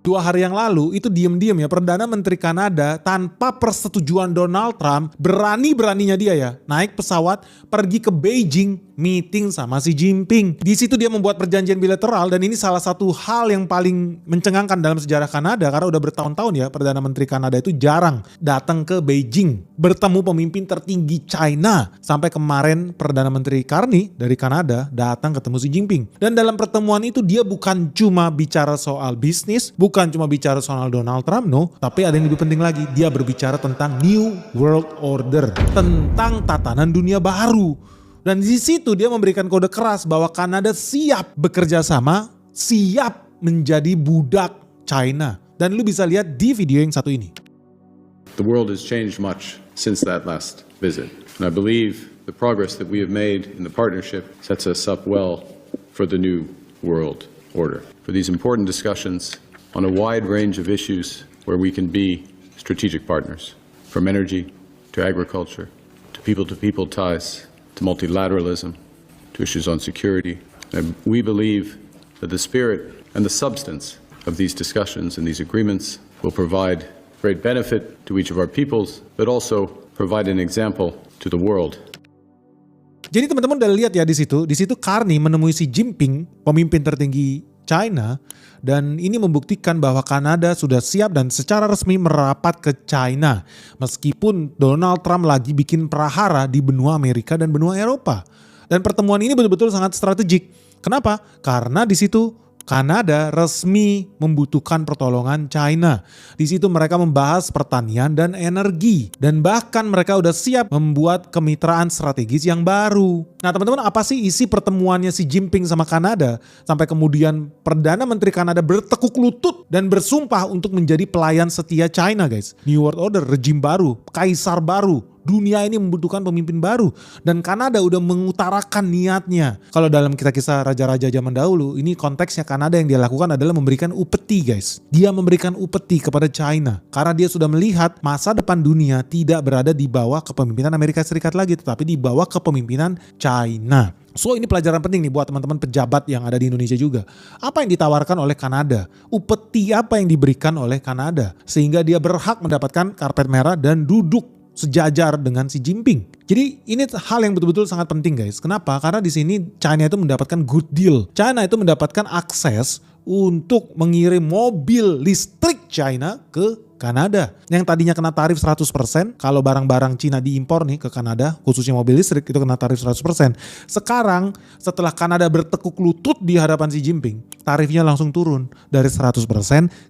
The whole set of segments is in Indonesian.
2 hari yang lalu itu diem-diem ya Perdana Menteri Kanada tanpa persetujuan Donald Trump berani-beraninya dia ya naik pesawat pergi ke Beijing meeting sama Xi Jinping. Di situ dia membuat perjanjian bilateral dan ini salah satu hal yang paling mencengangkan dalam sejarah Kanada karena udah bertahun-tahun ya Perdana Menteri Kanada itu jarang datang ke Beijing bertemu pemimpin tertinggi China. Sampai kemarin Perdana Menteri Carney dari Kanada datang ketemu Xi Jinping. Dan dalam pertemuan itu dia bukan cuma bicara soal bisnis, bukan cuma bicara soal Donald Trump, no. Tapi ada yang lebih penting lagi, dia berbicara tentang New World Order, tentang tatanan dunia baru. Dan di situ dia memberikan kode keras bahwa Kanada siap bekerja sama, siap menjadi budak China. Dan lu bisa lihat di video yang satu ini. The world has changed much since that last visit. And I believe the progress that we have made in the partnership sets us up well for the new world order. For these important discussions on a wide range of issues where we can be strategic partners, from energy to agriculture to people-to-people ties, to multilateralism, to issues on security. And we believe that the spirit and the substance of these discussions and these agreements will provide great benefit to each of our peoples, but also provide an example to the world. Jadi teman-teman udah lihat ya di situ Carney menemui Xi Jinping, pemimpin tertinggi China, dan ini membuktikan bahwa Kanada sudah siap dan secara resmi merapat ke China. Meskipun Donald Trump lagi bikin prahara di benua Amerika dan benua Eropa. Dan pertemuan ini betul-betul sangat strategik. Kenapa? Karena di situ Kanada resmi membutuhkan pertolongan China. Di situ mereka membahas pertanian dan energi. Dan bahkan mereka udah siap membuat kemitraan strategis yang baru. Nah teman-teman, apa sih isi pertemuannya Xi Jinping sama Kanada? Sampai kemudian Perdana Menteri Kanada bertekuk lutut dan bersumpah untuk menjadi pelayan setia China guys. New World Order, rejim baru, kaisar baru. Dunia ini membutuhkan pemimpin baru dan Kanada udah mengutarakan niatnya. Kalau dalam kisah-kisah raja-raja zaman dahulu, ini konteksnya Kanada yang dia lakukan adalah memberikan upeti guys. Dia memberikan upeti kepada China karena dia sudah melihat masa depan dunia tidak berada di bawah kepemimpinan Amerika Serikat lagi, tetapi di bawah kepemimpinan China. So ini pelajaran penting nih buat teman-teman pejabat yang ada di Indonesia juga. Apa yang ditawarkan oleh Kanada? Upeti apa yang diberikan oleh Kanada? Sehingga dia berhak mendapatkan karpet merah dan duduk sejajar dengan Xi Jinping. Jadi ini hal yang betul-betul sangat penting guys. Kenapa? Karena di sini China itu mendapatkan good deal. China itu mendapatkan akses untuk mengirim mobil listrik China ke Kanada. Yang tadinya kena tarif 100%, kalau barang-barang Cina diimpor nih ke Kanada, khususnya mobil listrik itu kena tarif 100%. Sekarang setelah Kanada bertekuk lutut di hadapan Xi Jinping, tarifnya langsung turun dari 100%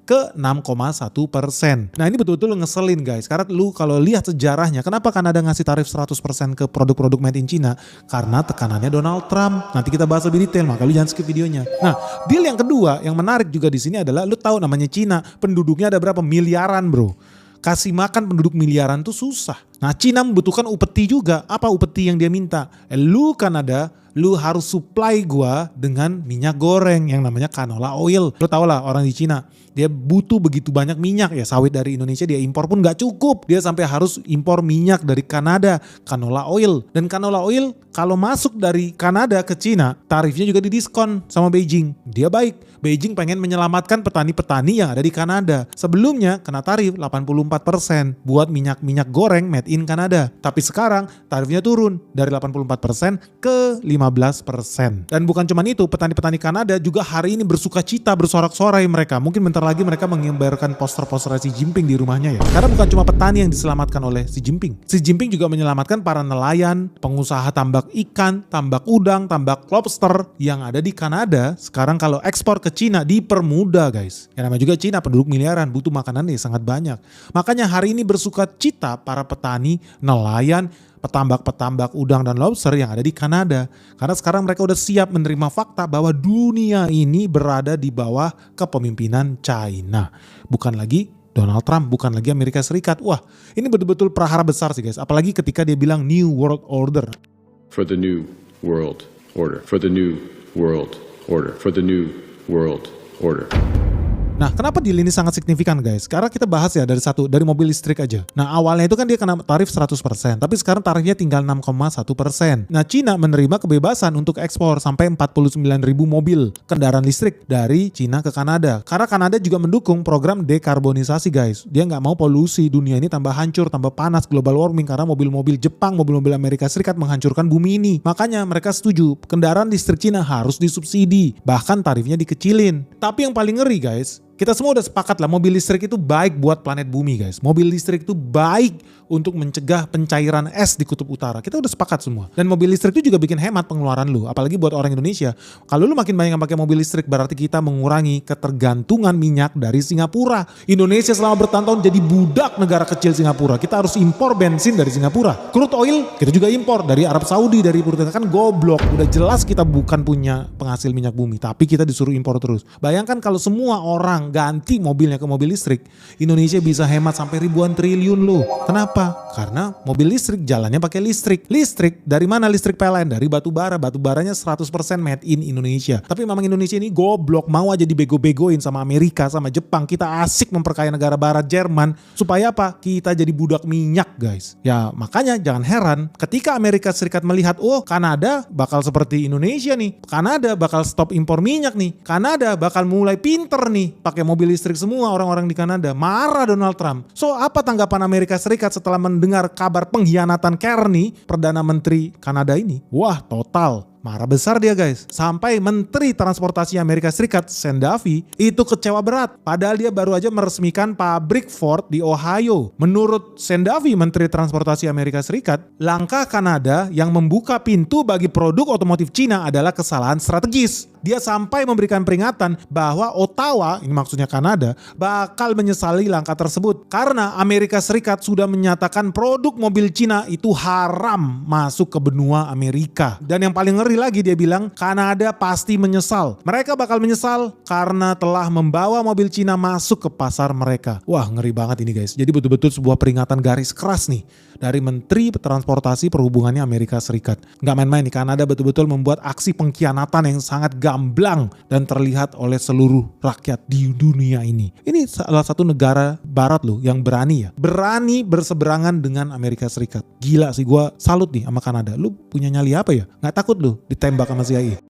ke 6,1%. Nah ini betul-betul ngeselin guys, karena lu kalau lihat sejarahnya, kenapa Kanada ngasih tarif 100% ke produk-produk made in China? Karena tekanannya Donald Trump. Nanti kita bahas lebih detail, maka lu jangan skip videonya. Nah, deal yang kedua yang menarik juga di sini adalah lu tahu namanya Cina, penduduknya ada berapa? Miliaran bro. Kasih makan penduduk miliaran tuh susah. Nah Cina membutuhkan upeti juga. Apa upeti yang dia minta? Lu Kanada, lu harus supply gua dengan minyak goreng yang namanya canola oil. Lu tau lah orang di Cina, dia butuh begitu banyak minyak ya, sawit dari Indonesia dia impor pun gak cukup. Dia sampai harus impor minyak dari Kanada, canola oil. Dan canola oil kalau masuk dari Kanada ke Cina, tarifnya juga didiskon sama Beijing. Dia baik. Beijing pengen menyelamatkan petani-petani yang ada di Kanada. Sebelumnya kena tarif 84% buat minyak goreng made in Kanada. Tapi sekarang tarifnya turun dari 84% ke 15%. Dan bukan cuma itu, petani-petani Kanada juga hari ini bersuka cita, bersorak-sorai mereka. Mungkin bentar lagi mereka mengibarkan poster-poster Xi Jinping di rumahnya ya. Karena bukan cuma petani yang diselamatkan oleh Xi Jinping. Xi Jinping juga menyelamatkan para nelayan, pengusaha tambak ikan, tambak udang, tambak lobster yang ada di Kanada. Sekarang kalau ekspor ke Cina dipermudah guys. Yang namanya juga Cina penduduk miliaran, butuh makanan nih sangat banyak. Makanya hari ini bersuka cita para petani, nelayan, petambak-petambak udang dan lobster yang ada di Kanada. Karena sekarang mereka udah siap menerima fakta bahwa dunia ini berada di bawah kepemimpinan China. Bukan lagi Donald Trump, bukan lagi Amerika Serikat. Wah, ini betul-betul prahara besar sih guys. Apalagi ketika dia bilang New World Order. For the new world order. For the new world order. For the new world order. Nah, kenapa deal ini sangat signifikan guys? Karena kita bahas ya dari mobil listrik aja. Nah, awalnya itu kan dia kena tarif 100%, tapi sekarang tarifnya tinggal 6,1%. Nah, Cina menerima kebebasan untuk ekspor sampai 49.000 mobil kendaraan listrik dari Cina ke Kanada. Karena Kanada juga mendukung program dekarbonisasi guys. Dia nggak mau polusi dunia ini tambah hancur, tambah panas, global warming, karena mobil-mobil Jepang, mobil-mobil Amerika Serikat menghancurkan bumi ini. Makanya mereka setuju kendaraan listrik Cina harus disubsidi, bahkan tarifnya dikecilin. Tapi yang paling ngeri guys, kita semua udah sepakat lah mobil listrik itu baik buat planet bumi guys. Mobil listrik itu baik untuk mencegah pencairan es di kutub utara. Kita udah sepakat semua. Dan mobil listrik itu juga bikin hemat pengeluaran lu. Apalagi buat orang Indonesia. Kalau lu makin banyak yang pakai mobil listrik berarti kita mengurangi ketergantungan minyak dari Singapura. Indonesia selama bertahun-tahun jadi budak negara kecil Singapura. Kita harus impor bensin dari Singapura. Crude oil kita juga impor dari Arab Saudi, dari Burtana. Kan goblok. Udah jelas kita bukan punya penghasil minyak bumi. Tapi kita disuruh impor terus. Bayangkan kalau semua orang ganti mobilnya ke mobil listrik, Indonesia bisa hemat sampai ribuan triliun loh. Kenapa? Karena mobil listrik jalannya pakai listrik. Listrik dari mana listrik PLN? Dari batu bara. Batu baranya 100% made in Indonesia. Tapi memang Indonesia ini goblok, mau aja dibego-begoin sama Amerika, sama Jepang. Kita asik memperkaya negara barat Jerman. Supaya apa? Kita jadi budak minyak guys. Ya makanya jangan heran ketika Amerika Serikat melihat, oh Kanada bakal seperti Indonesia nih. Kanada bakal stop impor minyak nih. Kanada bakal mulai pinter nih pakai mobil listrik semua orang-orang di Kanada. Marah Donald Trump. So apa tanggapan Amerika Serikat setelah mendengar kabar pengkhianatan Kearney, Perdana Menteri Kanada ini? Wah, total marah besar dia guys. Sampai Menteri Transportasi Amerika Serikat, Sean Duffy, itu kecewa berat. Padahal dia baru aja meresmikan pabrik Ford di Ohio. Menurut Sean Duffy, Menteri Transportasi Amerika Serikat, langkah Kanada yang membuka pintu bagi produk otomotif Cina adalah kesalahan strategis. Dia sampai memberikan peringatan bahwa Ottawa, ini maksudnya Kanada, bakal menyesali langkah tersebut. Karena Amerika Serikat sudah menyatakan produk mobil Cina itu haram masuk ke benua Amerika. Dan yang paling ngeri lagi dia bilang, Kanada pasti menyesal. Mereka bakal menyesal karena telah membawa mobil Cina masuk ke pasar mereka. Wah, ngeri banget ini guys. Jadi betul-betul sebuah peringatan garis keras nih dari Menteri Transportasi Perhubungannya Amerika Serikat. Nggak main-main nih, Kanada betul-betul membuat aksi pengkhianatan yang sangat gamblang dan terlihat oleh seluruh rakyat di dunia ini. Ini salah satu negara barat loh yang berani berseberangan dengan Amerika Serikat. Gila sih, gue salut nih sama Kanada. Lu punya nyali apa ya? Nggak takut lu ditembak sama CIA?